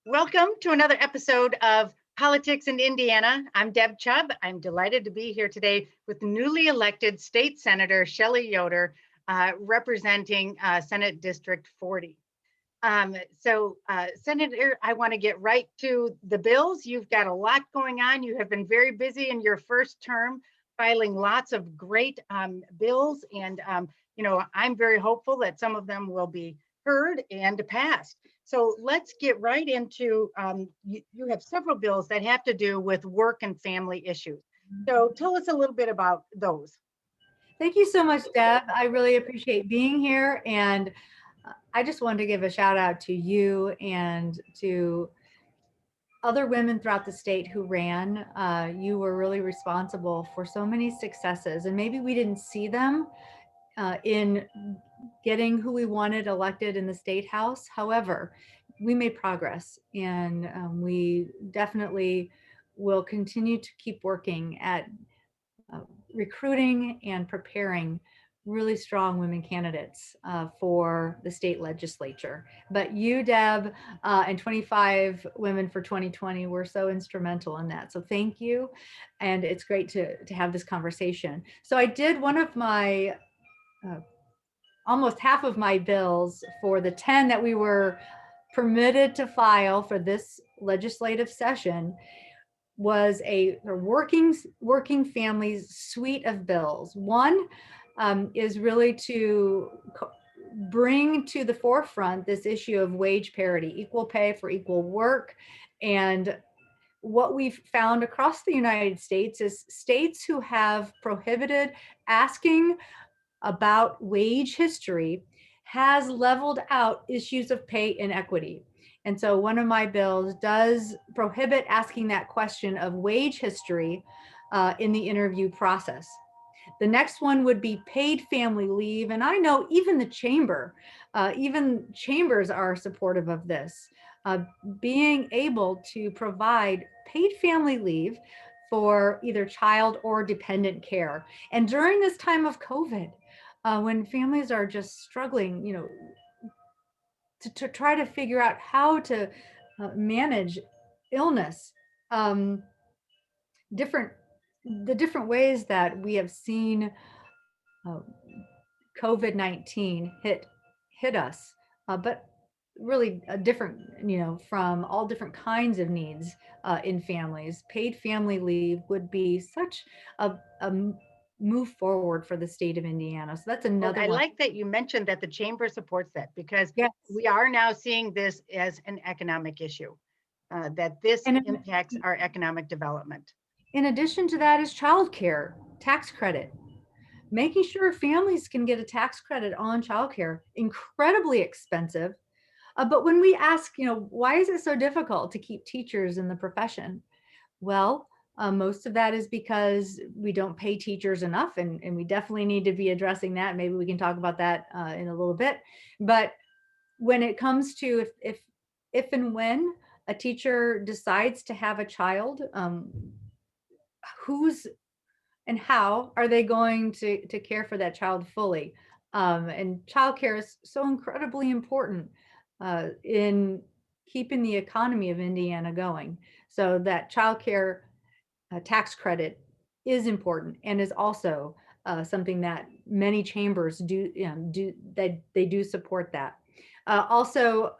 Welcome to another episode of Politics in Indiana. I'm Deb Chubb. I'm delighted to be here today with newly elected State Senator Shelli Yoder, representing Senate District 40. Senator, I want to get right to the bills. You've got a lot going on. You have been very busy in your first term, filing lots of great bills. And, I'm very hopeful that some of them will be heard and passed. So let's get right into, you have several bills that have to do with work and family issues. So tell us a little bit about those. Thank you so much, Deb. I really appreciate being here. And I just wanted to give a shout out to you and to other women throughout the state who ran. You were really responsible for so many successes, and maybe we didn't see them in getting who we wanted elected in the state house. However, we made progress, and we definitely will continue to keep working at uh, recruiting and preparing really strong women candidates for the state legislature. But you, Deb, and 25 women for 2020 were so instrumental in that. So thank you. And it's great to have this conversation. So I did one of my, almost half of my bills for the 10 that we were permitted to file for this legislative session was a working families suite of bills. One is really to bring to the forefront this issue of wage parity, equal pay for equal work. And what we've found across the United States is states who have prohibited asking about wage history has leveled out issues of pay inequity. And so one of my bills does prohibit asking that question of wage history in the interview process. The next one would be paid family leave. And I know even even chambers are supportive of this, being able to provide paid family leave for either child or dependent care. And during this time of COVID, when families are just struggling, to try to figure out how to manage illness, um, different the different ways that we have seen uh, COVID-19 hit us, but really a different, from all different kinds of needs in families. Paid family leave would be such a move forward for the state of Indiana. So that's Well, another I one. like that you mentioned that the chamber supports that because Yes. we are now seeing this as an economic issue, that this And impacts our economic development. in addition to that is childcare tax credit, making sure families can get a tax credit on childcare, incredibly expensive. But when we ask, why is it so difficult to keep teachers in the profession? Well, most of that is because we don't pay teachers enough, and we definitely need to be addressing that. Maybe we can talk about that in a little bit. But when it comes to if and when a teacher decides to have a child, who's and how are they going to care for that child fully? And childcare is so incredibly important in keeping the economy of Indiana going. So that childcare tax credit is important and is also something that many chambers do that they do support that. Also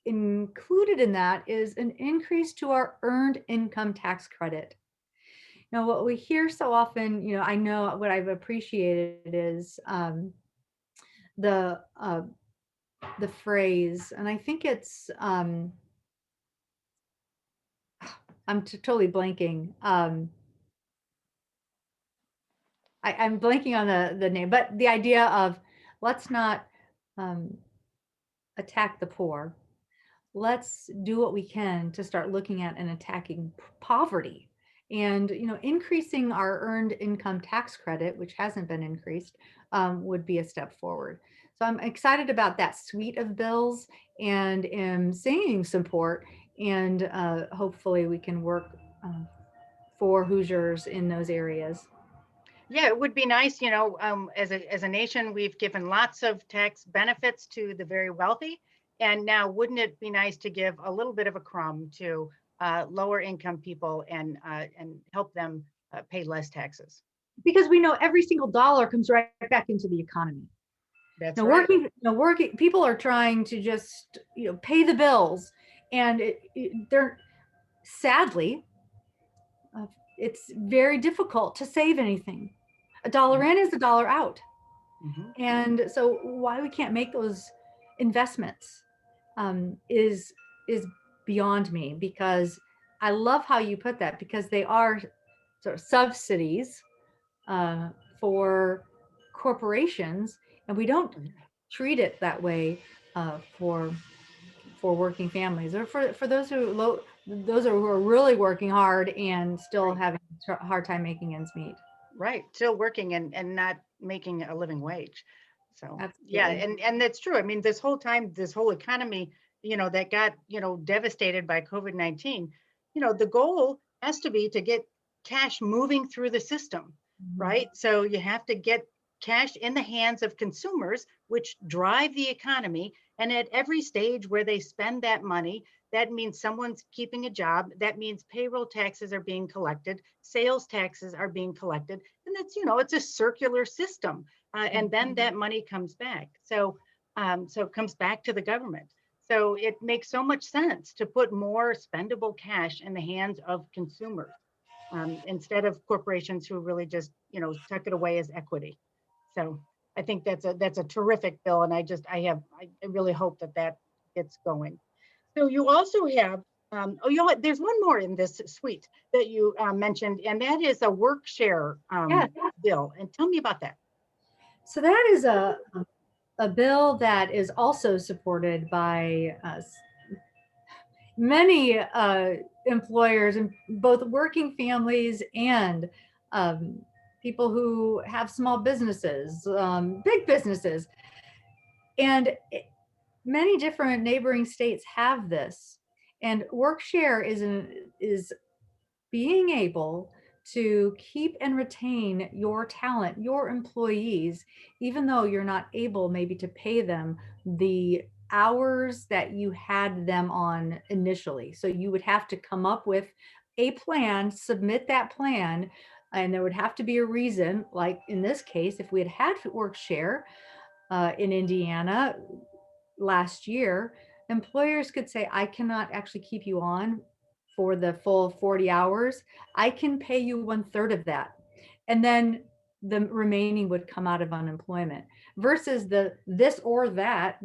included in that is an increase to our earned income tax credit. Now, what we hear so often, I know what I've appreciated is the uh, the phrase, and I think it's I'm totally blanking. I'm blanking on the name, but the idea of let's not um, attack the poor. Let's do what we can to start looking at and attacking poverty, and increasing our earned income tax credit, which hasn't been increased, would be a step forward. So I'm excited about that suite of bills and am seeing support, and hopefully we can work for Hoosiers in those areas. Yeah, it would be nice, as a nation, we've given lots of tax benefits to the very wealthy, And now, wouldn't it be nice to give a little bit of a crumb to lower income people and help them pay less taxes? Because we know every single dollar comes right back into the economy. That's Now, right. working people are trying to just pay the bills, and they're sadly, it's very difficult to save anything. A dollar in is a dollar out. Mm-hmm. And so why we can't make those investments is beyond me, because I love how you put that, because they are sort of subsidies uh, for corporations, and we don't treat it that way for working families, or for those who are really working hard and still Right. having a hard time making ends meet. Right. Still working and not making a living wage. So yeah, Absolutely. and that's true. I mean, this whole time, this whole economy, that got, devastated by COVID-19, the goal has to be to get cash moving through the system, Mhm. right? So you have to get cash in the hands of consumers, which drive the economy. And at every stage where they spend that money, that means someone's keeping a job. That means payroll taxes are being collected, sales taxes are being collected, and it's a circular system. And then that money comes back. So it comes back to the government. So it makes so much sense to put more spendable cash in the hands of consumers, instead of corporations who really just tuck it away as equity. So I think that's a terrific bill, and I really hope that gets going. So you also have, there's one more in this suite that you mentioned, and that is a work share Yeah. bill. And tell me about that. So that is a bill that is also supported by many employers, and both working families and um, people who have small businesses, big businesses, and many different neighboring states have this. And WorkShare is being able to keep and retain your talent, your employees, even though you're not able maybe to pay them the hours that you had them on initially. So you would have to come up with a plan, submit that plan, and there would have to be a reason. Like in this case, if we had work share in Indiana last year, employers could say, I cannot actually keep you on for the full 40 hours. I can pay you one third of that. And then the remaining would come out of unemployment, versus the this or that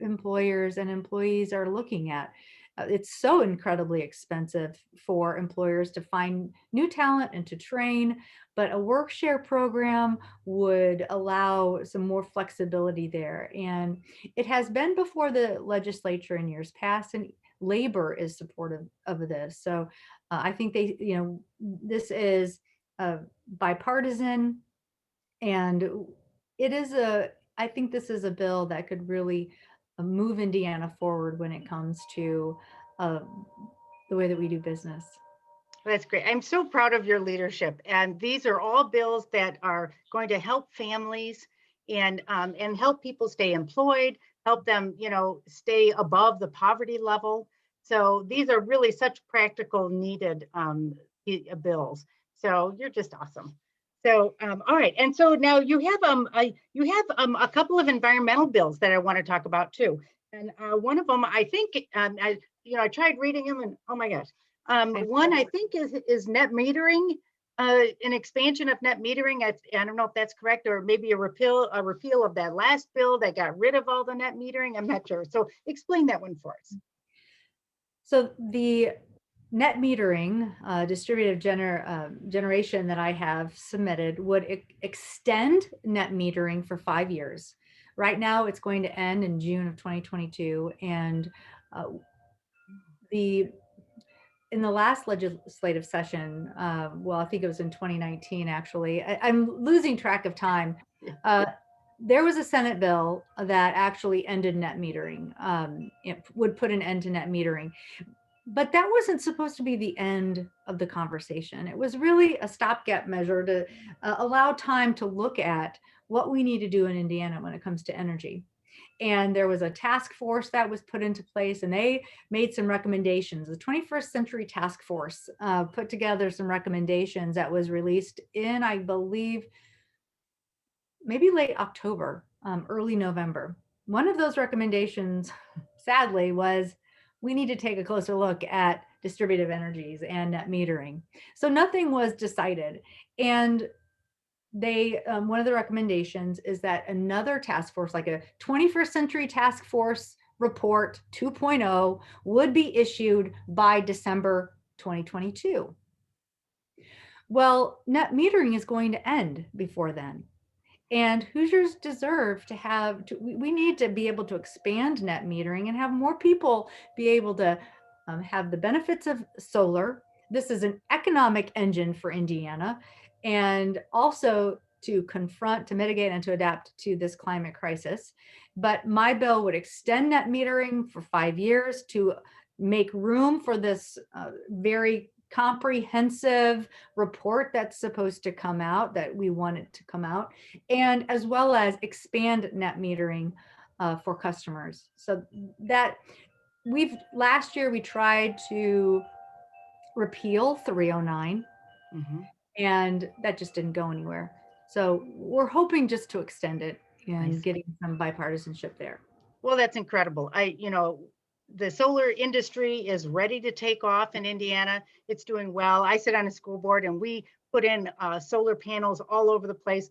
employers and employees are looking at. It's so incredibly expensive for employers to find new talent and to train, but a work share program would allow some more flexibility there. And it has been before the legislature in years past, and labor is supportive of this. So I think this is bipartisan, and I think this is a bill that could really move Indiana forward when it comes to uh, the way that we do business. That's great. I'm so proud of your leadership. And these are all bills that are going to help families and help people stay employed, help them, stay above the poverty level. So these are really such practical, needed bills. So you're just awesome. So all right, and so now you have a couple of environmental bills that I want to talk about too. And one of them, I think, I tried reading them, and oh my gosh. Okay. One I think is net metering, an expansion of net metering. I don't know if that's correct, or maybe a repeal of that last bill that got rid of all the net metering. I'm not sure. So explain that one for us. So the net metering distributed generation that I have submitted would extend net metering for 5 years. Right now, it's going to end in June of 2022, and uh, the in the last legislative session, well, I think it was in 2019, actually. I'm losing track of time. Yeah. Uh, there was a Senate bill that actually ended net metering. It would put an end to net metering, but that wasn't supposed to be the end of the conversation. It was really a stopgap measure to allow time to look at what we need to do in Indiana when it comes to energy. And there was a task force that was put into place, and they made some recommendations. The 21st Century Task Force put together some recommendations that was released in, I believe, maybe late October, early November. One of those recommendations, sadly, was we need to take a closer look at distributive energies and net metering. So nothing was decided. And they, one of the recommendations is that another task force, like a 21st Century Task Force report 2.0, would be issued by December 2022. Well, net metering is going to end before then. And Hoosiers deserve to have, we need to be able to expand net metering and have more people be able to have the benefits of solar. This is an economic engine for Indiana, and also to confront, to mitigate, and to adapt to this climate crisis. But my bill would extend net metering for 5 years to make room for this very comprehensive report that's supposed to come out, that we want it to come out, and as well as expand net metering for customers. So that last year we tried to repeal 309, and that just didn't go anywhere. So we're hoping just to extend it and getting some bipartisanship there. Well, that's incredible. The solar industry is ready to take off in Indiana. It's doing well. I sit on a school board, and we put in solar panels all over the place.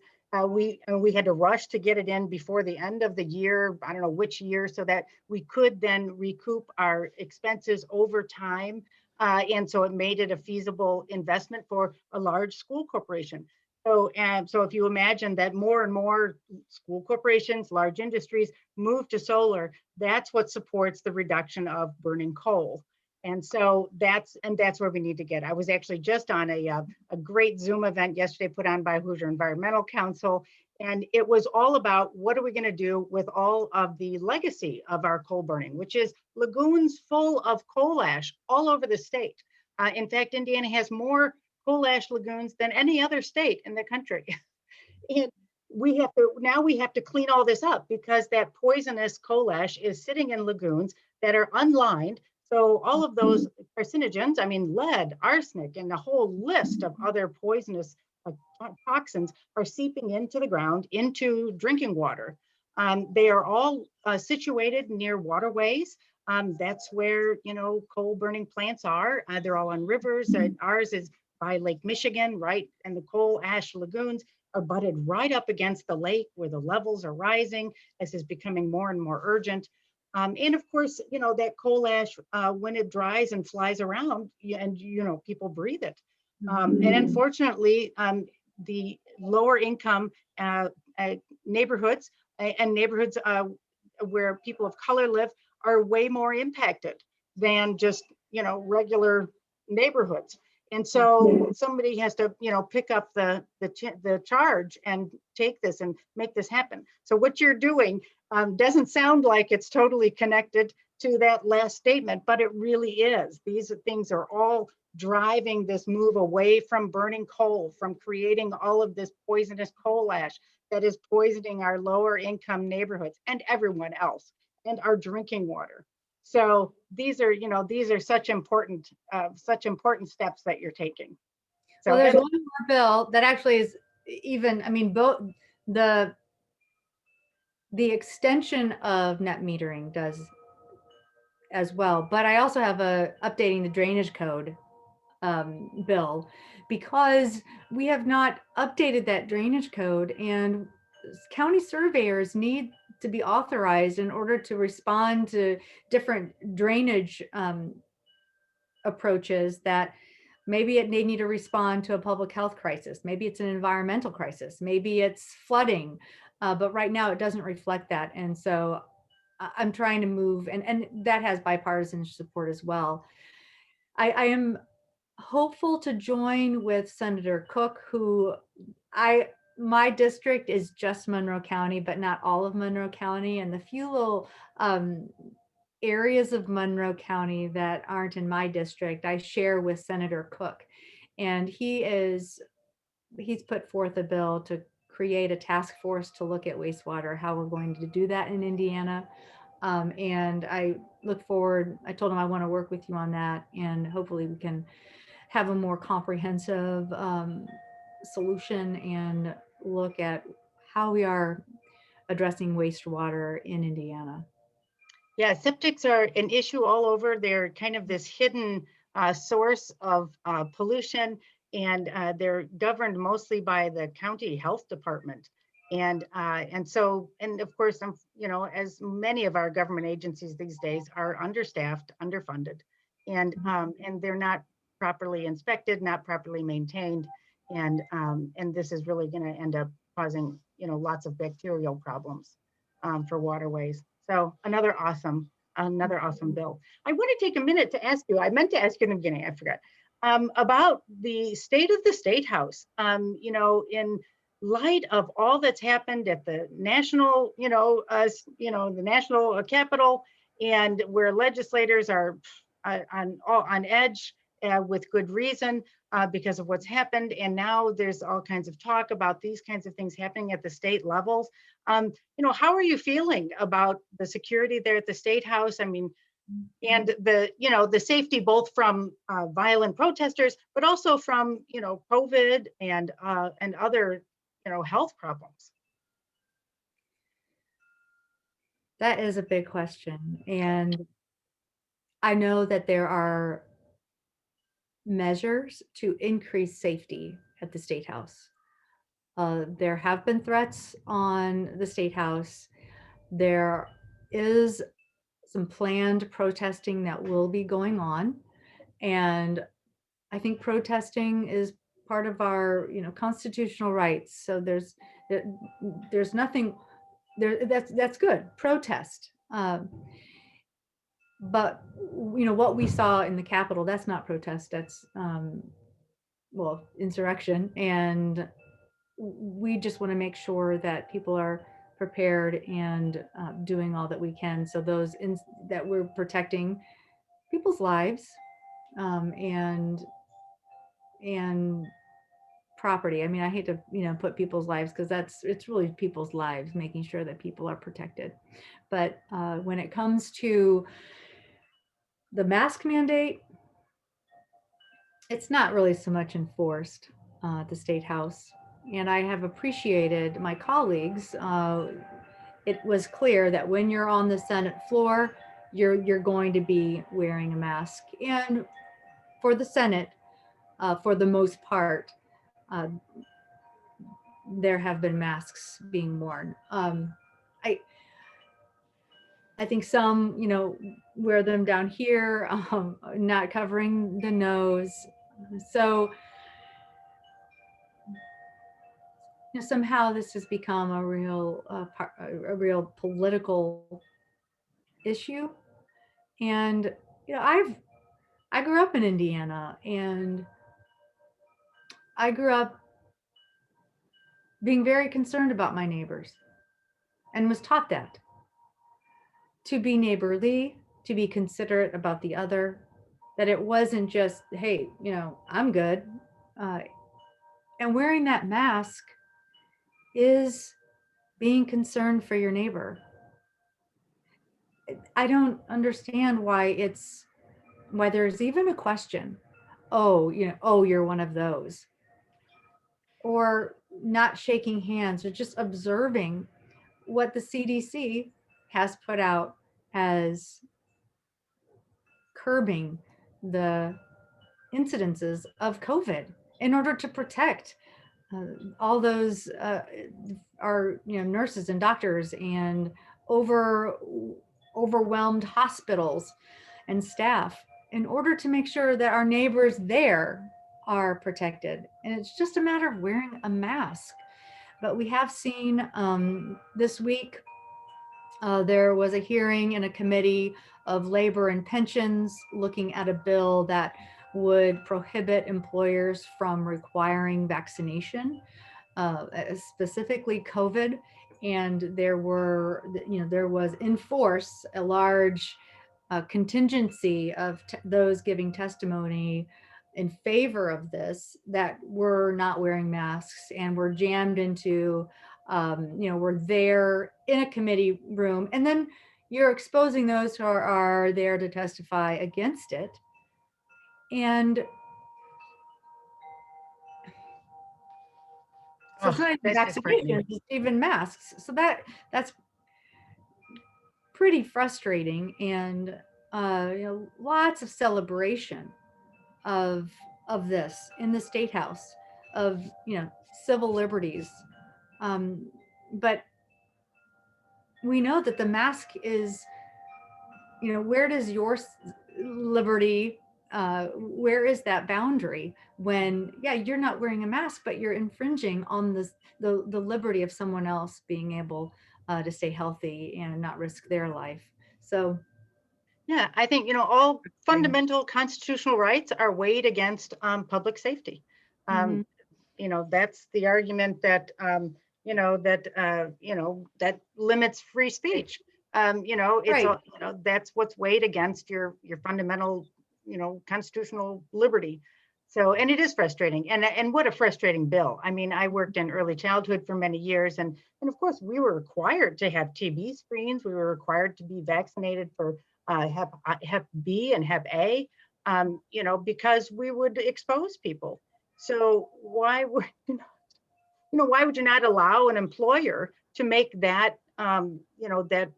We had to rush to get it in before the end of the year. I don't know which year, so that we could then recoup our expenses over time. And so it made it a feasible investment for a large school corporation. So if you imagine that more and more school corporations, large industries move to solar, that's what supports the reduction of burning coal. And so that's where we need to get. I was actually just on a great Zoom event yesterday put on by Hoosier Environmental Council, and it was all about what are we going to do with all of the legacy of our coal burning, which is lagoons full of coal ash all over the state. In fact, Indiana has more coal ash lagoons than any other state in the country. And we have to clean all this up because that poisonous coal ash is sitting in lagoons that are unlined. So all of those carcinogens, I mean, lead, arsenic, and a whole list of other poisonous toxins are seeping into the ground, into drinking water. They are all situated near waterways. That's where, coal burning plants are. They're all on rivers. Ours is by Lake Michigan, right? And the coal ash lagoons are butted right up against the lake where the levels are rising. This is becoming more and more urgent. And of course, that coal ash, when it dries and flies around, and people breathe it. And unfortunately, the lower income neighborhoods and neighborhoods where people of color live are way more impacted than just regular neighborhoods. And so somebody has to, pick up the charge and take this and make this happen. So what you're doing doesn't sound like it's totally connected to that last statement, but it really is. These things are all driving this move away from burning coal, from creating all of this poisonous coal ash that is poisoning our lower income neighborhoods and everyone else, and our drinking water. So these are such important steps that you're taking. So well, there's one more bill that actually is even, both the extension of net metering does as well, but I also have updating the drainage code bill, because we have not updated that drainage code, and county surveyors need to be authorized in order to respond to different drainage approaches that maybe they need to respond to a public health crisis. Maybe it's an environmental crisis. Maybe it's flooding. But right now it doesn't reflect that. And so I'm trying to move, and that has bipartisan support as well. I am hopeful to join with Senator Cook, who my district is just Monroe County, but not all of Monroe County. And the few little areas of Monroe County that aren't in my district, I share with Senator Cook. And he's put forth a bill to create a task force to look at wastewater, how we're going to do that in Indiana. And I look forward, I told him I want to work with you on that, and hopefully we can have a more comprehensive solution and look at how we are addressing wastewater in Indiana. Yeah, septics are an issue all over. They're kind of this hidden source of pollution, and they're governed mostly by the county health department. And so, and of course, as many of our government agencies these days are understaffed, underfunded, and they're not properly inspected, not properly maintained, and this is really going to end up causing lots of bacterial problems for waterways. So another awesome bill. I want to take a minute to ask you, I meant to ask you in the beginning, I forgot, about the state of the State House. In light of all that's happened at the national, the national Capitol, and where legislators are on edge with good reason because of what's happened. And now there's all kinds of talk about these kinds of things happening at the state levels. How are you feeling about the security there at the State House? I mean, and the safety both from violent protesters, but also from COVID and other health problems. That is a big question. And I know that there are measures to increase safety at the State House. There have been threats on the State House. There is some planned protesting that will be going on. And I think protesting is part of our, constitutional rights. So there's nothing there. That's good. Protest. But what we saw in the Capitol, that's not protest. That's insurrection. And we just want to make sure that people are prepared and doing all that we can. So that we're protecting people's lives and property. I mean, I hate to put people's lives, because it's really people's lives, making sure that people are protected. But when it comes to the mask mandate, it's not really so much enforced at the State House. And I have appreciated my colleagues. It was clear that when you're on the Senate floor, you're going to be wearing a mask. And for the Senate, for the most part, there have been masks being worn. I think some, wear them down here, not covering the nose. So somehow this has become a real political issue. And I grew up in Indiana, and I grew up being very concerned about my neighbors, and was taught that to be neighborly, to be considerate about the other, that it wasn't just, hey, I'm good. And wearing that mask is being concerned for your neighbor. I don't understand why there's even a question. Oh, you're one of those. Or not shaking hands, or just observing what the CDC has put out as curbing the incidences of COVID in order to protect all those our nurses and doctors and overwhelmed hospitals and staff, in order to make sure that our neighbors there are protected. And it's just a matter of wearing a mask. But we have seen this week, there was a hearing in a committee of labor and pensions looking at a bill that would prohibit employers from requiring vaccination, specifically COVID. And there was in force a large contingency of those giving testimony in favor of this that were not wearing masks and were jammed into, we're there in a committee room, and then you're exposing those who are there to testify against it. And so it's Oh, not even this is frightening. vaccinations, it's even masks. So that's pretty frustrating, and lots of celebration of this in the state house, of civil liberties, um, but we know that the mask is, where does your liberty, where is that boundary when, yeah, you're not wearing a mask, but you're infringing on the liberty of someone else being able to stay healthy and not risk their life. So Yeah, I think, all fundamental constitutional rights are weighed against public safety. mhm. That's the argument that, that limits free speech. It's Right. all, that's what's weighed against your fundamental, constitutional liberty. So, and it is frustrating, and what a frustrating bill. I mean, I worked in early childhood for many years, and of course we were required to have TB screens. We were required to be vaccinated for Hep B and Hep A, because we would expose people. So why would you not allow an employer to make that, that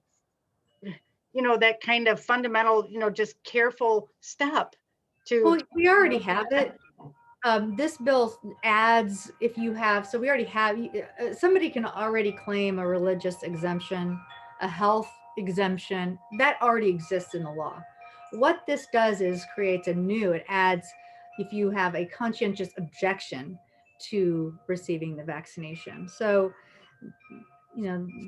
kind of fundamental, just careful step to Well, we already have protect it. people? This bill adds, if you have, so we already have, somebody can already claim a religious exemption, a health exemption, that already exists in the law. What this does is creates a new, it adds, if you have a conscientious objection to receiving the vaccination. So,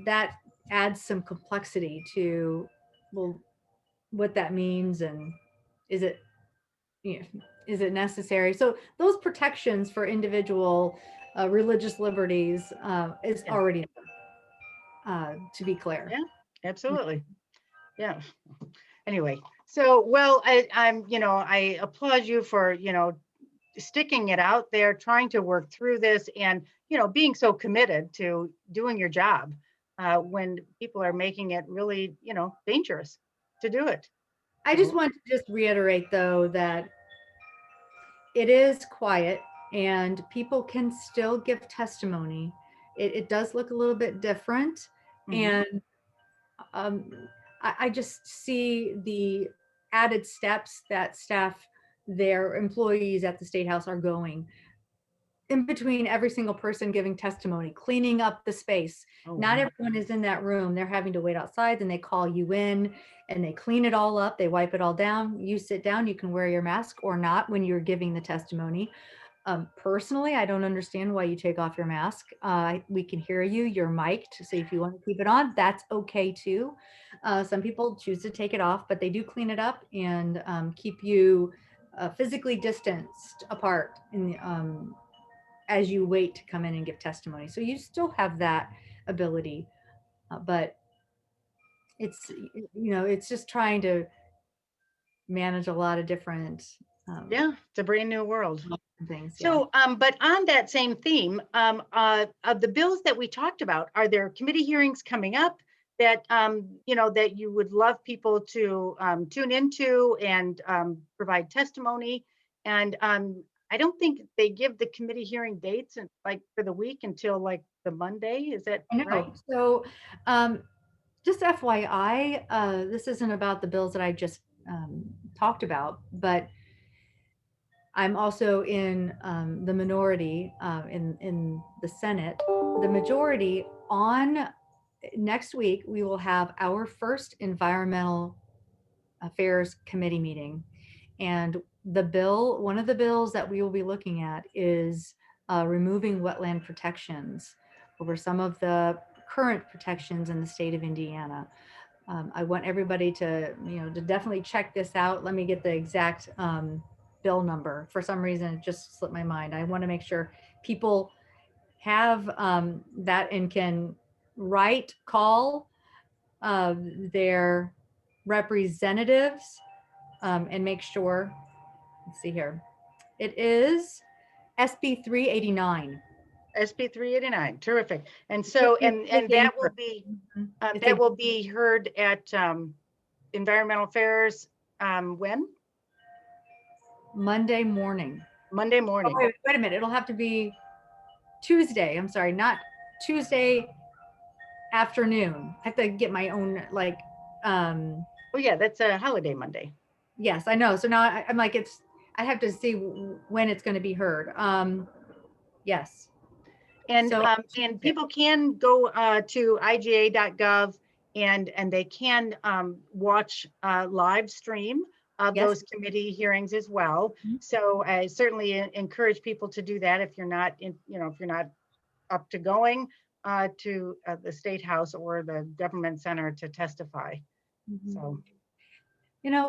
that adds some complexity to, well, what that means, and is it, you know, is it necessary? So those protections for individual religious liberties is Yeah, already to be clear. yeah, absolutely. Yeah. Anyway, so well, I applaud you for sticking it out there, trying to work through this, and being so committed to doing your job when people are making it really dangerous to do it. I just So want to just reiterate though that it is quiet and people can still give testimony. It does look a little bit different, mhm. and um, I just see the added steps that staff, their employees at the State House are going in between every single person giving testimony, cleaning up the space. Oh Not wow. everyone is in that room. They're having to wait outside, then they call you in and they clean it all up. They wipe it all down. You sit down, you can wear your mask or not when you're giving the testimony. Personally, I don't understand why you take off your mask. We can hear you, you're mic'd. So if you want to keep it on, that's okay too. Some people choose to take it off, but they do clean it up and keep you physically distanced apart as you wait to come in and give testimony. So you still have that ability, but it's, it's just trying to manage a lot of different Yeah, it's a brand new world. things. Yeah. So, but on that same theme, of the bills that we talked about, are there committee hearings coming up that that you would love people to tune into and provide testimony? And I don't think they give the committee hearing dates and like for the week until like the Monday. Is that I right? know. So, just FYI, this isn't about the bills that I just talked about, but I'm also in the minority in the Senate. The majority on next week, we will have our first environmental affairs committee meeting, and one of the bills that we will be looking at is removing wetland protections over some of the current protections in the state of Indiana. I want everybody to, to definitely check this out. Let me get the exact bill number. For some reason, it just slipped my mind. I want to make sure people have that and can call their representatives and make sure, let's see here. It is SB 389. SB 389, terrific. And It's so, it's and being Mhm. It's that a will be heard at Environmental Affairs, when? Monday morning. Monday Oh, morning. wait a minute. It'll have to be Tuesday. I'm sorry, not Tuesday afternoon. I have to get my own um Oh yeah, that's a holiday Monday. yes, I know. So now I'm like I have to see when it's going to be heard. Yes. So And people can go to iga.gov and they can watch live stream of yes. those committee hearings as well. Mhm. So I certainly encourage people to do that if you're not if you're not up to going to the State House or the Government Center to testify. Mhm. So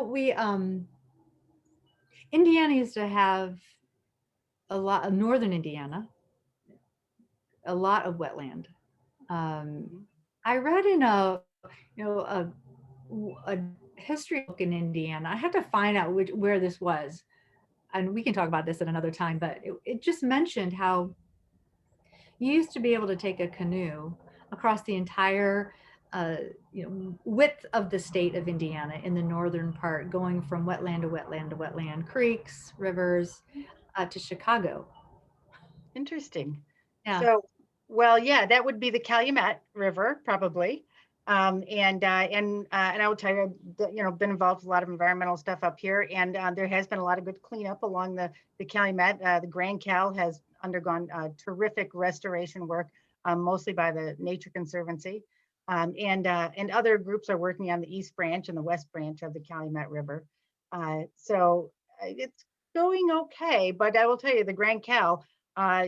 We Indiana used to have a lot of northern Indiana, a lot of wetland. Um, mhm. I read in a history book in Indiana. I have to find out where this was, and we can talk about this at another time. But it just mentioned how you used to be able to take a canoe across the entire uh, width of the state of Indiana in the northern part, going from wetland to wetland to wetland, creeks, rivers, to Chicago. Interesting. Yeah. So, well, yeah, that would be the Calumet River, probably. And I will tell you, been involved with a lot of environmental stuff up here, and there has been a lot of good cleanup along the Calumet. The Grand Cal has undergone terrific restoration work, mostly by the Nature Conservancy, and other groups are working on the East Branch and the West Branch of the Calumet River. So it's going okay, but I will tell you, the Grand Cal uh,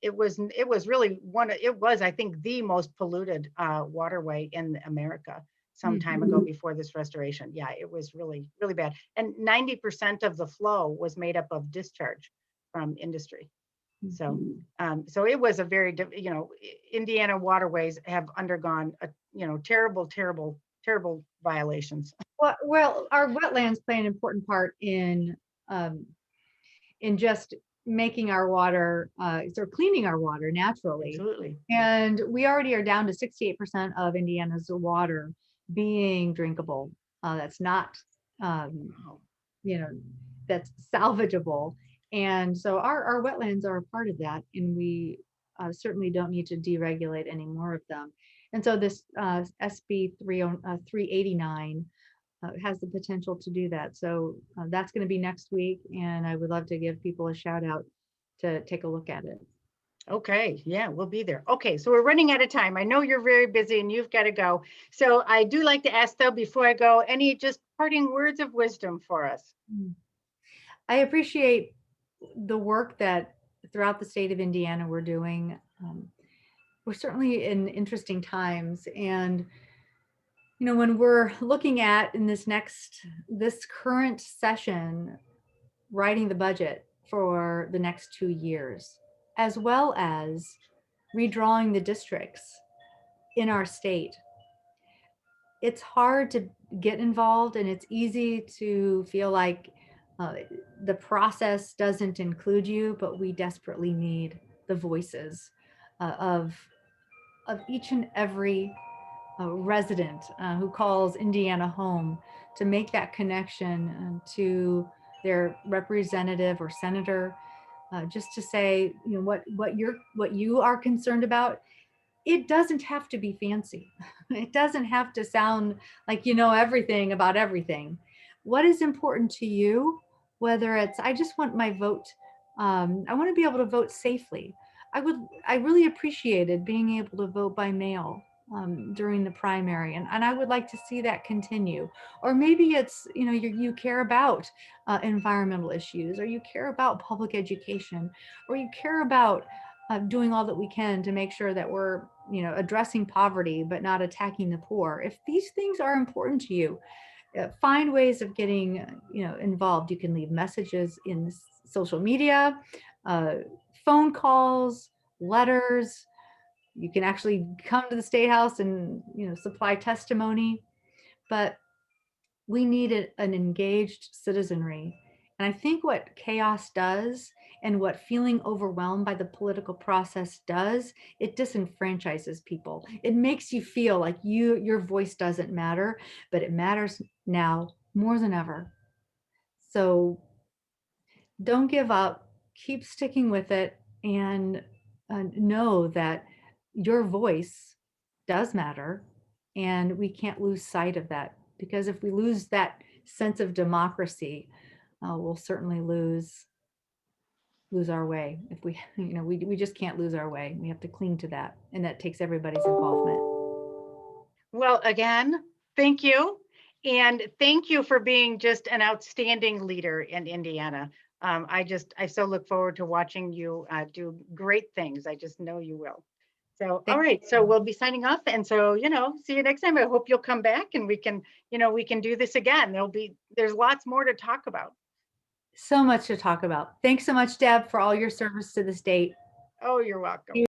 it was really it was, I think, the most polluted waterway in America some Mm. time ago before this restoration. Yeah, it was really, really bad. And 90% of the flow was made up of discharge from industry. So, so it was a very, Indiana waterways have undergone terrible, terrible, terrible violations. Well, our wetlands play an important part um, in just making our water, sort of cleaning our water naturally. Absolutely. And we already are down to 68% of Indiana's water being drinkable. That's not, um, Wow. you know, that's salvageable. And so our wetlands are a part of that. And we certainly don't need to deregulate any more of them. And so this SB 389 has the potential to do that. So that's going to be next week, and I would love to give people a shout out to take a look at it. Okay, yeah, we'll be there. Okay, so we're running out of time. I know you're very busy and you've got to go. So I do like to ask though, before I go, any just parting words of wisdom for us? I appreciate the work that throughout the state of Indiana we're doing. We're certainly in interesting times, and when we're looking at in this current session, writing the budget for the next 2 years, as well as redrawing the districts in our state, it's hard to get involved, and it's easy to feel like uh, the process doesn't include you, but we desperately need the voices of each and every resident who calls Indiana home, to make that connection to their representative or senator, just to say, what you are concerned about. It doesn't have to be fancy. It doesn't have to sound like you know everything about everything. What is important to you, whether it's, I just want my vote, I want to be able to vote safely. I really appreciated being able to vote by mail during the primary, and I would like to see that continue. Or maybe it's, you care about environmental issues, or you care about public education, or you care about doing all that we can to make sure that we're addressing poverty but not attacking the poor. If these things are important to you, find ways of getting involved. You can leave messages in social media, uh, phone calls, letters. You can actually come to the State House and supply testimony. But we need an engaged citizenry, And I think what chaos does and what feeling overwhelmed by the political process does, it disenfranchises people. It makes you feel like your voice doesn't matter, but it matters now more than ever. So don't give up, keep sticking with it, and know that your voice does matter. And we can't lose sight of that, because if we lose that sense of democracy, we'll certainly lose our way. If we, we just can't lose our way. We have to cling to that. And that takes everybody's involvement. Well, again, thank you. And thank you for being just an outstanding leader in Indiana. I so look forward to watching you do great things. I just know you will. So, all right, so we'll be signing off. And so, see you next time. I hope you'll come back and we can do this again. There's lots more to talk about. So much to talk about. Thanks so much, Deb, for all your service to the state. Oh, you're welcome.